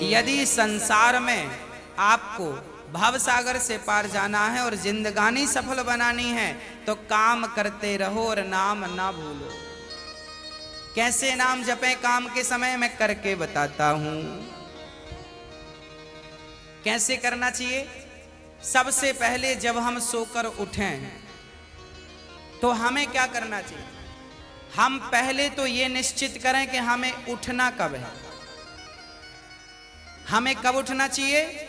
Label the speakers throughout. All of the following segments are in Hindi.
Speaker 1: यदि संसार में आपको भवसागर से पार जाना है और जिंदगानी सफल बनानी है तो काम करते रहो और नाम ना भूलो। कैसे नाम जपें काम के समय मैं करके बताता हूं। कैसे करना चाहिए? सबसे पहले जब हम सोकर उठें तो हमें क्या करना चाहिए? हम पहले तो ये निश्चित करें कि हमें उठना कब है। हमें कब उठना चाहिए?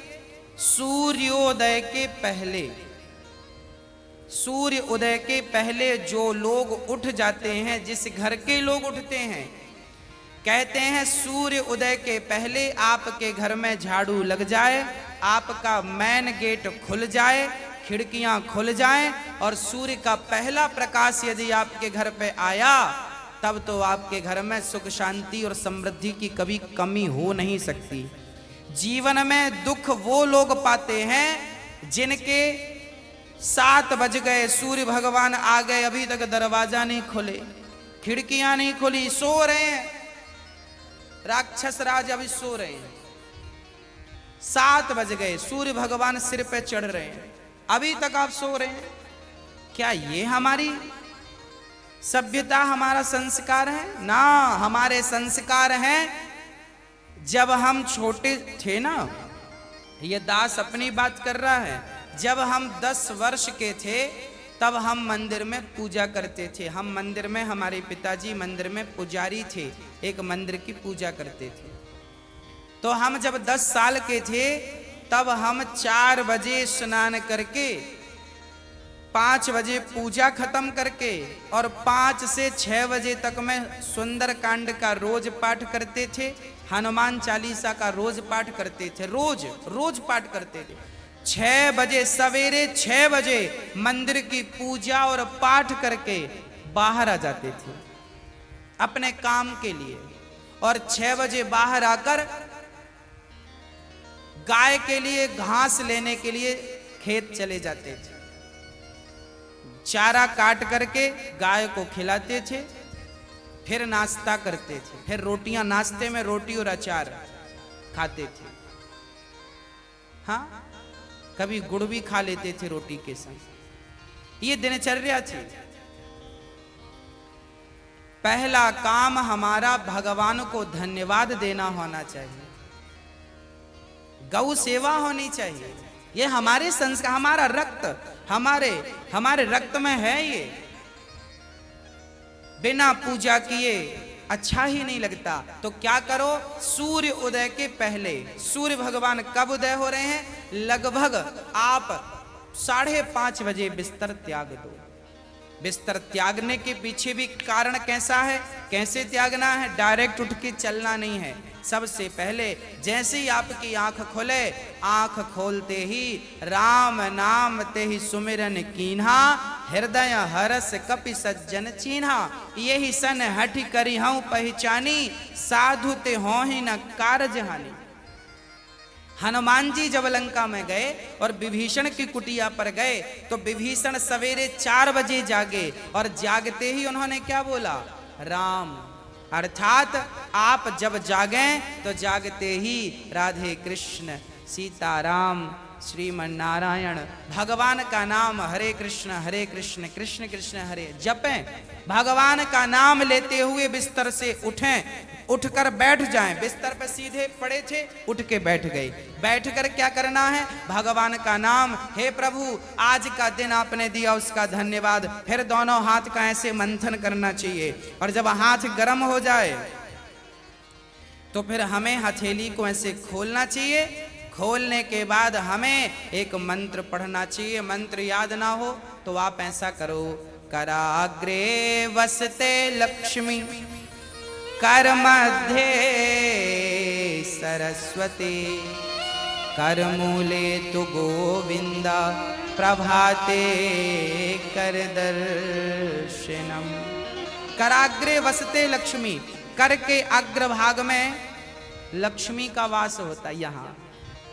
Speaker 1: सूर्योदय के पहले। सूर्य उदय के पहले जो लोग उठ जाते हैं, जिस घर के लोग उठते हैं, कहते हैं सूर्य उदय के पहले आपके घर में झाड़ू लग जाए, आपका मेन गेट खुल जाए, खिड़कियां खुल जाएं और सूर्य का पहला प्रकाश यदि आपके घर पे आया तब तो आपके घर में सुख शांति और समृद्धि की कभी कमी हो नहीं सकती। जीवन में दुख वो लोग पाते हैं जिनके 7 बज गए, सूर्य भगवान आ गए, अभी तक दरवाजा नहीं खुले, खिड़कियां नहीं खुली, सो रहे हैं, राक्षस राज अभी सो रहे हैं। 7 बज गए, सूर्य भगवान सिर पे चढ़ रहे हैं, अभी तक आप सो रहे हैं। क्या ये हमारी सभ्यता, हमारा संस्कार है? ना, हमारे संस्कार हैं जब हम छोटे थे ना, ये दास अपनी बात कर रहा है, जब हम 10 वर्ष के थे तब हम मंदिर में पूजा करते थे। हम मंदिर में, हमारे पिताजी मंदिर में पुजारी थे, एक मंदिर की पूजा करते थे। तो हम जब 10 साल के थे तब हम 4 बजे स्नान करके 5 बजे पूजा खत्म करके और 5 से 6 बजे तक में सुंदर कांड का रोज पाठ करते थे, हनुमान चालीसा का रोज पाठ करते थे, रोज पाठ करते थे। 6 बजे, सवेरे 6 बजे मंदिर की पूजा और पाठ करके बाहर आ जाते थे अपने काम के लिए, और 6 बजे बाहर आकर गाय के लिए घास लेने के लिए खेत चले जाते थे। चारा काट करके गाय को खिलाते थे, फिर नाश्ता करते थे, फिर रोटियां, नाश्ते में रोटी और अचार खाते थे। हाँ, कभी गुड़ भी खा लेते थे रोटी के संग। ये दिनचर्या थी। पहला काम हमारा भगवान को धन्यवाद देना होना चाहिए, गौ सेवा होनी चाहिए। ये हमारे संस्कार, हमारा रक्त, हमारे रक्त में है। ये बिना पूजा किए अच्छा ही नहीं लगता। तो क्या करो? सूर्य उदय के पहले, सूर्य भगवान कब उदय हो रहे हैं? लगभग आप 5:30 बजे बिस्तर त्याग दो। बिस्तर त्यागने के पीछे भी कारण कैसा है, कैसे त्यागना है? डायरेक्ट उठ के चलना नहीं है। सबसे पहले जैसे ही आपकी आंख खुले, आंख खोलते ही राम नाम ते ही सुमिरन कीन्हा, हृदय हरस कपि सज्जन चीन्हा, यही सन हठि करी हूं पहचानी, साधु ते हो ही न कारज हानि। हनुमान जी जब लंका में गए और विभीषण की कुटिया पर गए तो विभीषण सवेरे 4 बजे जागे और जागते ही उन्होंने क्या बोला? राम। अर्थात आप जब जागें तो जागते ही राधे कृष्ण, सीताराम, श्रीमन नारायण, भगवान का नाम हरे कृष्ण कृष्ण कृष्ण हरे जपें। भगवान का नाम लेते हुए बिस्तर से उठें, उठकर बैठ जाएं। बिस्तर पर सीधे पड़े थे, उठ के बैठ गए। बैठकर क्या करना है? भगवान का नाम, हे प्रभु आज का दिन आपने दिया उसका धन्यवाद। फिर दोनों हाथ का ऐसे मंथन करना चाहिए, और जब हाथ गर्म हो जाए तो फिर हमें हथेली को ऐसे खोलना चाहिए। खोलने के बाद हमें एक मंत्र पढ़ना चाहिए। मंत्र याद ना हो तो आप ऐसा करो, कराग्रे वसते लक्ष्मी, कर मध्य सरस्वती, कर मूले तु गोविंदा, प्रभाते कर दर्शनम। कराग्रे वसते लक्ष्मी, कर के अग्रभाग में लक्ष्मी का वास होता है। यहाँ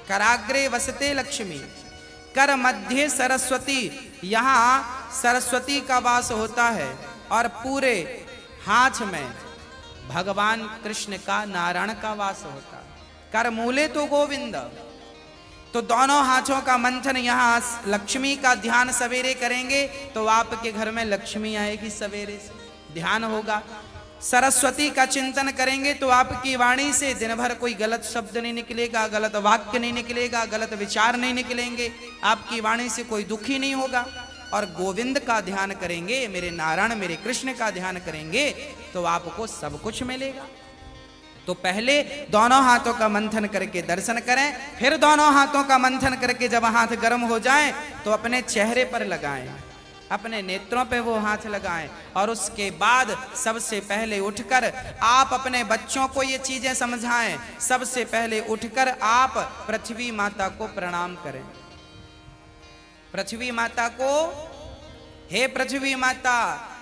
Speaker 1: कराग्रे वसते लक्ष्मी, कर मध्य सरस्वती, यहाँ सरस्वती का वास होता है, और पूरे हाथ में भगवान कृष्ण का, नारायण का वास होता है। कर मूले तो गोविंद। तो दोनों हाथों का मंथन, यहाँ लक्ष्मी का ध्यान सवेरे करेंगे तो आपके घर में लक्ष्मी आएगी, सवेरे से ध्यान होगा। सरस्वती का चिंतन करेंगे तो आपकी वाणी से दिन भर कोई गलत शब्द नहीं निकलेगा, गलत वाक्य नहीं निकलेगा, गलत विचार नहीं निकलेंगे, आपकी वाणी से कोई दुखी नहीं होगा। और गोविंद का ध्यान करेंगे, मेरे नारायण मेरे कृष्ण का ध्यान करेंगे तो आपको सब कुछ मिलेगा। तो पहले दोनों हाथों का मंथन करके दर्शन करें, फिर दोनों हाथों का मंथन करके जब हाथ गर्म हो जाए तो अपने चेहरे पर लगाएं, अपने नेत्रों पे वो हाथ लगाएं। और उसके बाद सबसे पहले उठकर आप अपने बच्चों को ये चीजें समझाएं। सबसे पहले उठकर आप पृथ्वी माता को प्रणाम करें। पृथ्वी माता को, हे पृथ्वी माता,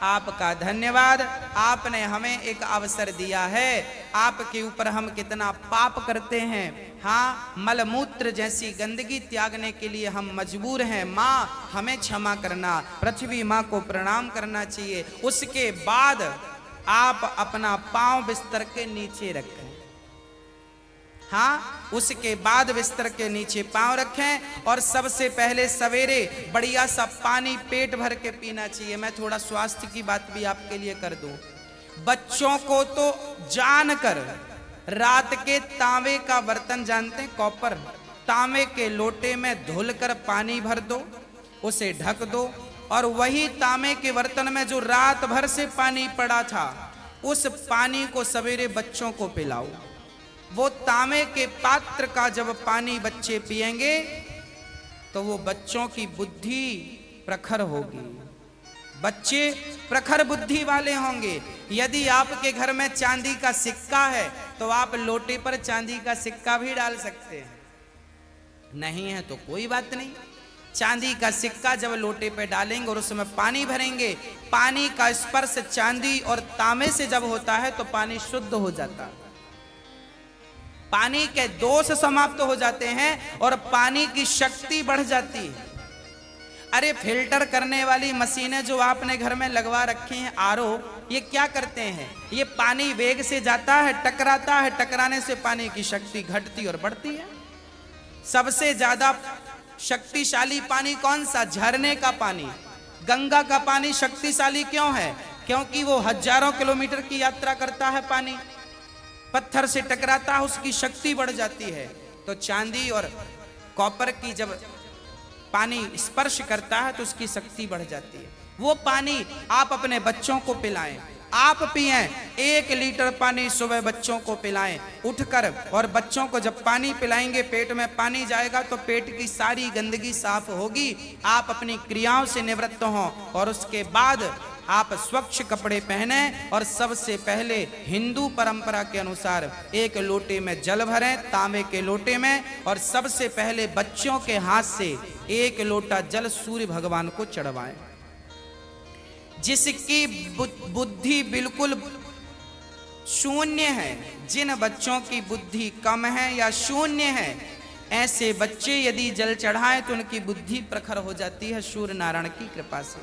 Speaker 1: आपका धन्यवाद, आपने हमें एक अवसर दिया है। आपके ऊपर हम कितना पाप करते हैं, हाँ, मलमूत्र जैसी गंदगी त्यागने के लिए हम मजबूर हैं। माँ हमें क्षमा करना, पृथ्वी माँ को प्रणाम करना चाहिए। उसके बाद आप अपना पांव बिस्तर के नीचे रखें, हाँ, उसके बाद बिस्तर के नीचे पांव रखें। और सबसे पहले सवेरे बढ़िया सा पानी पेट भर के पीना चाहिए। मैं थोड़ा स्वास्थ्य की बात भी आपके लिए कर दूं। बच्चों को तो जानकर रात के तांबे का बर्तन जानते हैं, कॉपर, तांबे के लोटे में धुलकर पानी भर दो, उसे ढक दो, और वही तांबे के बर्तन में जो रात भर से पानी पड़ा था उस पानी को सवेरे बच्चों को पिलाओ। वो तांबे के पात्र का जब पानी बच्चे पिएंगे तो वो बच्चों की बुद्धि प्रखर होगी, बच्चे प्रखर बुद्धि वाले होंगे। यदि आपके घर में चांदी का सिक्का है तो आप लोटे पर चांदी का सिक्का भी डाल सकते हैं, नहीं है तो कोई बात नहीं। चांदी का सिक्का जब लोटे पे डालेंगे और उसमें पानी भरेंगे, पानी का स्पर्श चांदी और तांबे से जब होता है तो पानी शुद्ध हो जाता है, पानी के दोष समाप्त हो जाते हैं और पानी की शक्ति बढ़ जाती है। अरे फिल्टर करने वाली मशीनें जो आपने घर में लगवा रखी हैं, आरओ, ये क्या करते हैं? ये पानी वेग से जाता है, टकराता है, टकराने से पानी की शक्ति घटती और बढ़ती है। सबसे ज्यादा शक्तिशाली पानी कौन सा? झरने का पानी। गंगा का पानी शक्तिशाली क्यों है? क्योंकि वो हजारों किलोमीटर की यात्रा करता है, पानी पत्थर से टकराता है, उसकी शक्ति बढ़ जाती है। तो चांदी और कॉपर की जब पानी स्पर्श करता है तो उसकी शक्ति बढ़ जाती है। वो पानी आप अपने बच्चों को पिलाएं, आप पिएं। 1 लीटर पानी सुबह बच्चों को पिलाएं उठकर, और बच्चों को जब पानी पिलाएंगे पेट में पानी जाएगा तो पेट की सारी गंदगी साफ होगी, आप अपनी क्रियाओं से निवृत्त हों। और उसके बाद आप स्वच्छ कपड़े पहने और सबसे पहले हिंदू परंपरा के अनुसार 1 लोटे में जल भरें, तांबे के लोटे में, और सबसे पहले बच्चों के हाथ से 1 लोटा जल सूर्य भगवान को चढ़वाएं। जिसकी बुद्धि बिल्कुल शून्य है, जिन बच्चों की बुद्धि कम है या शून्य है, ऐसे बच्चे यदि जल चढ़ाएं तो उनकी बुद्धि प्रखर हो जाती है सूर्य नारायण की कृपा से।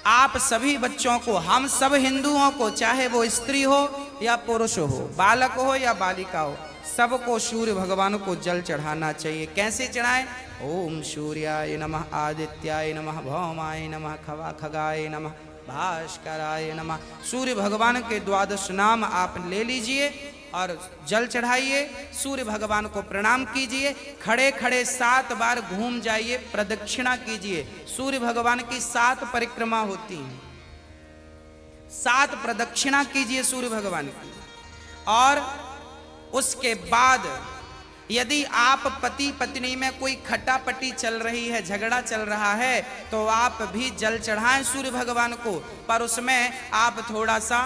Speaker 1: आप सभी बच्चों को, हम सब हिंदुओं को, चाहे वो स्त्री हो या पुरुष हो, बालक हो या बालिका हो, सबको सूर्य भगवान को जल चढ़ाना चाहिए। कैसे चढ़ाएं? ओम सूर्याय नमः, आदित्याय नमः, भौमाय नमः, खगाय नमः, भास्कराय नमः। सूर्य भगवान के 12 नाम आप ले लीजिए और जल चढ़ाइए, सूर्य भगवान को प्रणाम कीजिए, खड़े खड़े 7 बार घूम जाइए, प्रदक्षिणा कीजिए। सूर्य भगवान की 7 परिक्रमा होती हैं, 7 प्रदक्षिणा कीजिए सूर्य भगवान की। और उसके बाद यदि आप पति पत्नी में कोई खटापटी चल रही है, झगड़ा चल रहा है, तो आप भी जल चढ़ाएं सूर्य भगवान को, पर उसमें आप थोड़ा सा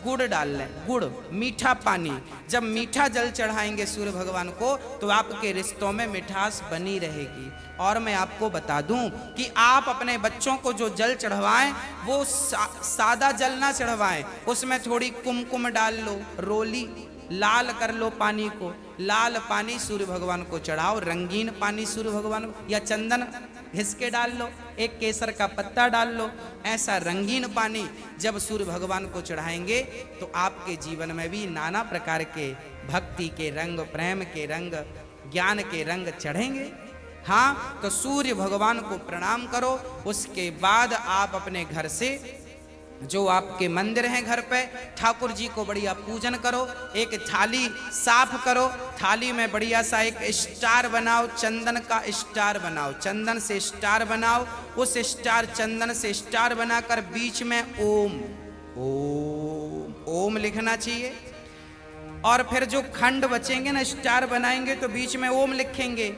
Speaker 1: गुड़ डाल लें, गुड़, मीठा पानी। जब मीठा जल चढ़ाएंगे सूर्य भगवान को तो आपके रिश्तों में मिठास बनी रहेगी। और मैं आपको बता दूं कि आप अपने बच्चों को जो जल चढ़वाएं वो सादा जल ना चढ़वाएं, उसमें थोड़ी कुमकुम डाल लो, रोली लाल कर लो पानी को, लाल पानी सूर्य भगवान को चढ़ाओ, रंगीन पानी सूर्य भगवान को, या चंदन घिस के डाल लो, एक केसर का पत्ता डाल लो। ऐसा रंगीन पानी जब सूर्य भगवान को चढ़ाएंगे तो आपके जीवन में भी नाना प्रकार के भक्ति के रंग, प्रेम के रंग, ज्ञान के रंग चढ़ेंगे। हाँ, तो सूर्य भगवान को प्रणाम करो। उसके बाद आप अपने घर से, जो आपके मंदिर हैं घर पे, ठाकुर जी को बढ़िया पूजन करो। एक थाली साफ करो, थाली में बढ़िया सा एक स्टार बनाओ, चंदन का स्टार बनाओ, चंदन से स्टार बनाओ। उस स्टार, चंदन से स्टार बनाकर बीच में ओम ओम ओम लिखना चाहिए। और फिर जो खंड बचेंगे ना, स्टार बनाएंगे तो बीच में ओम लिखेंगे।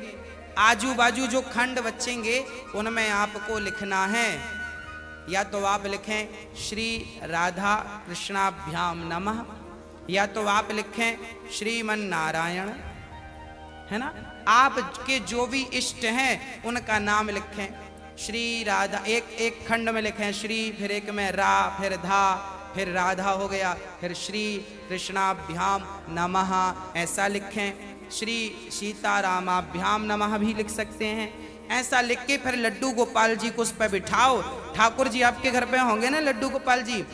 Speaker 1: आजू बाजू जो खंड बचेंगे उनमें आपको लिखना है, या तो आप लिखें श्री राधा कृष्णाभ्याम नमः, या तो आप लिखें श्रीमन नारायण, है ना। आपके जो भी इष्ट हैं उनका नाम लिखें। श्री राधा, एक खंड में लिखें श्री, फिर एक में रा, फिर धा, फिर राधा हो गया, फिर श्री कृष्णाभ्याम नमः ऐसा लिखें। श्री सीतारामाभ्याम नमः भी लिख सकते हैं। ऐसा लिख के फिर लड्डू गोपाल जी को उस पर बिठाओ। ठाकुर जी आपके घर पे होंगे ना, लड्डू गोपाल जी।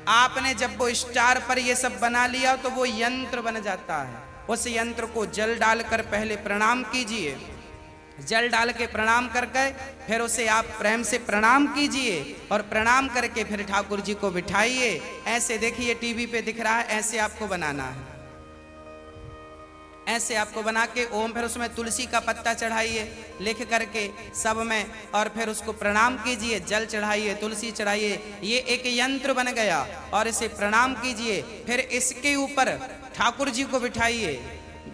Speaker 1: आपने जब वो स्टार पर ये सब बना लिया तो वो यंत्र बन जाता है। उस यंत्र को जल डालकर पहले प्रणाम कीजिए। जल डाल के प्रणाम करके फिर उसे आप प्रेम से प्रणाम कीजिए, और प्रणाम करके फिर ठाकुर जी को बिठाइए। ऐसे देखिए टीवी पे दिख रहा है, ऐसे आपको बनाना है। ऐसे आपको बना के ओम, फिर उसमें तुलसी का पत्ता चढ़ाइए लिख करके सब में, और फिर उसको प्रणाम कीजिए, जल चढ़ाइए, तुलसी चढ़ाइए। ये एक यंत्र बन गया, और इसे प्रणाम कीजिए। फिर इसके ऊपर ठाकुर जी को बिठाइए,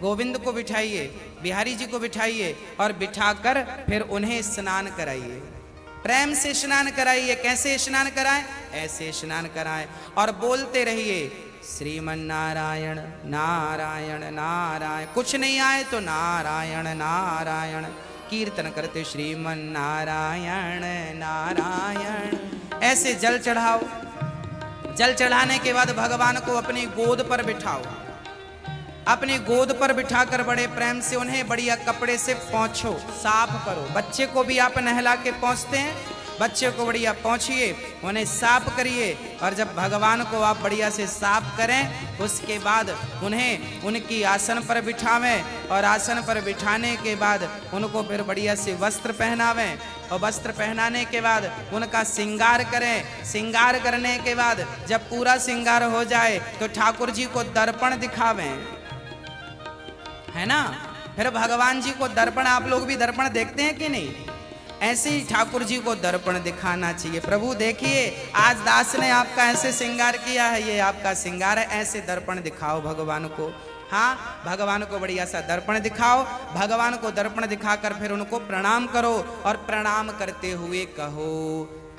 Speaker 1: गोविंद को बिठाइए, बिहारी जी को बिठाइए, और बिठाकर फिर उन्हें स्नान कराइए। प्रेम से स्नान कराइए। कैसे स्नान कराएं? ऐसे स्नान कराएं, और बोलते रहिए श्रीमन नारायण नारायण नारायण। कुछ नहीं आए तो नारायण नारायण कीर्तन करते श्रीमन नारायण नारायण। ऐसे जल चढ़ाओ। जल चढ़ाने के बाद भगवान को अपनी गोद पर बिठाओ। अपनी गोद पर बिठाकर बड़े प्रेम से उन्हें बढ़िया कपड़े से पोंछो, साफ करो। बच्चे को भी आप नहला के पोंछते हैं, बच्चे को बढ़िया पोंछिए, उन्हें साफ करिए। और जब भगवान को आप बढ़िया से साफ करें, उसके बाद उन्हें उनकी आसन पर बिठावें, और आसन पर बिठाने के बाद उनको फिर बढ़िया से वस्त्र पहनावें, और वस्त्र पहनाने के बाद उनका श्रृंगार करें। श्रृंगार करने के बाद जब पूरा श्रृंगार हो जाए तो ठाकुर जी को दर्पण दिखावें, है ना। फिर भगवान जी को दर्पण, आप लोग भी दर्पण देखते हैं कि नहीं? ऐसे ही ठाकुर जी को दर्पण दिखाना चाहिए। प्रभु देखिए, आज दास ने आपका ऐसे श्रृंगार किया है, ये आपका श्रृंगार है। ऐसे दर्पण दिखाओ भगवान को। हाँ, भगवान को बढ़िया सा दर्पण दिखाओ। भगवान को दर्पण दिखाकर फिर उनको प्रणाम करो, और प्रणाम करते हुए कहो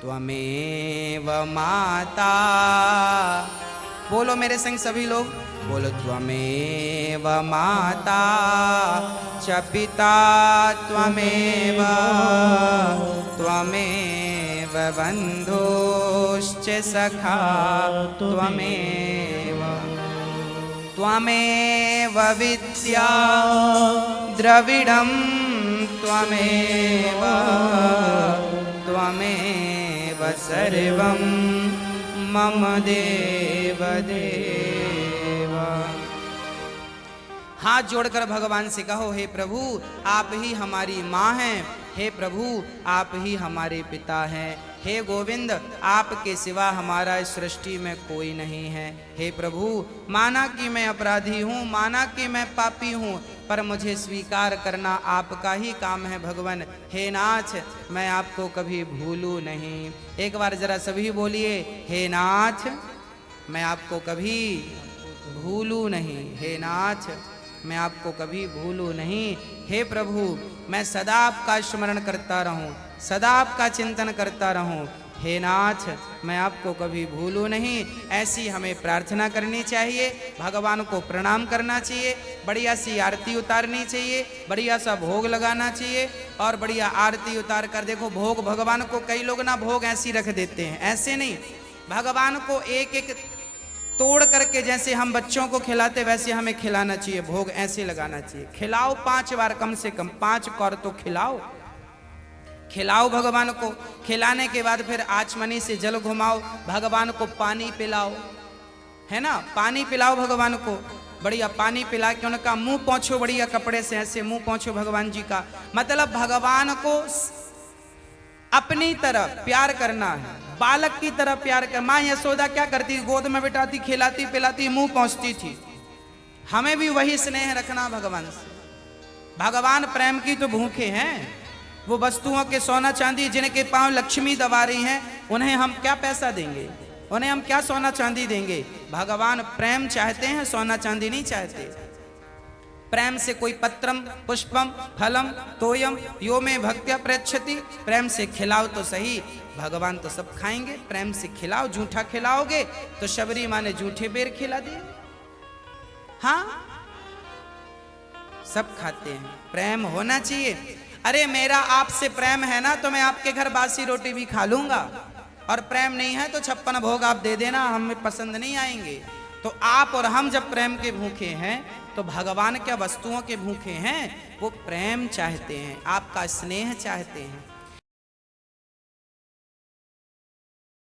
Speaker 1: त्वमेव माता। बोलो मेरे संग सभी लोग, बोलो त्वमेव माता च पिता त्वमेव, त्वमेव बन्धुश्च सखा त्वमेव, त्वमेव विद्या द्रविडं त्वमेव, त्वमेव सर्वं मम देव देव। हाथ जोड़कर भगवान से कहो, हे प्रभु आप ही हमारी माँ हैं, हे प्रभु आप ही हमारे पिता हैं, हे गोविंद आपके सिवा हमारा इस सृष्टि में कोई नहीं है। हे प्रभु, माना कि मैं अपराधी हूँ, माना कि मैं पापी हूँ, पर मुझे स्वीकार करना आपका ही काम है भगवान। हे नाथ, मैं आपको कभी भूलूं नहीं। एक बार जरा सभी बोलिए, हे नाथ मैं आपको कभी भूलूं नहीं। हे नाथ मैं आपको कभी भूलूं नहीं। हे प्रभु, मैं सदा आपका स्मरण करता रहूं, सदा आपका चिंतन करता रहूं। हे नाथ, मैं आपको कभी भूलूं नहीं। ऐसी हमें प्रार्थना करनी चाहिए, भगवान को प्रणाम करना चाहिए, बढ़िया सी आरती उतारनी चाहिए, बढ़िया सा भोग लगाना चाहिए। और बढ़िया आरती उतार कर देखो, भोग भगवान को कई लोग ना भोग ऐसी रख देते हैं, ऐसे नहीं। भगवान को एक एक तोड़ करके जैसे हम बच्चों को खिलाते वैसे हमें खिलाना चाहिए। भोग ऐसे लगाना चाहिए। खिलाओ 5 बार, कम से कम 5 कौर तो खिलाओ। खिलाओ भगवान को। खिलाने के बाद फिर आचमनी से जल घुमाओ, भगवान को पानी पिलाओ, है ना, पानी पिलाओ भगवान को। बढ़िया पानी पिला के उनका मुंह पोंछो बढ़िया कपड़े से, ऐसे मुंह पोंछो भगवान जी का। मतलब भगवान को अपनी तरह प्यार करना है, बालक की तरह प्यार कर। माँ यशोदा क्या करती, गोद में बिठाती, खिलाती पिलाती, मुंह पोंछती थी। हमें भी वही स्नेह रखना भगवान से। भगवान प्रेम की तो भूखे हैं। वो वस्तुओं के सोना चांदी जिनके पांव लक्ष्मी दबा रही हैं, उन्हें हम क्या पैसा देंगे, उन्हें हम क्या सोना चांदी देंगे। भगवान प्रेम चाहते हैं, सोना चांदी नहीं चाहते। प्रेम से कोई पत्रम पुष्पम फलम तोयम यो में भक्त्या प्रयच्छति, प्रेम से खिलाओ तो सही, भगवान तो सब खाएंगे। प्रेम से खिलाओ, झूठा खिलाओगे तो शबरी माँ ने झूठे बेर खिला दिए। हाँ, सब खाते हैं। प्रेम होना चाहिए। अरे मेरा आपसे प्रेम है ना, तो मैं आपके घर बासी रोटी भी खा लूंगा, और प्रेम नहीं है तो 56 भोग आप दे देना, हमें पसंद नहीं आएंगे। तो आप और हम जब प्रेम के भूखे हैं, तो भगवान क्या वस्तुओं के भूखे हैं? वो प्रेम चाहते हैं, आपका स्नेह चाहते हैं।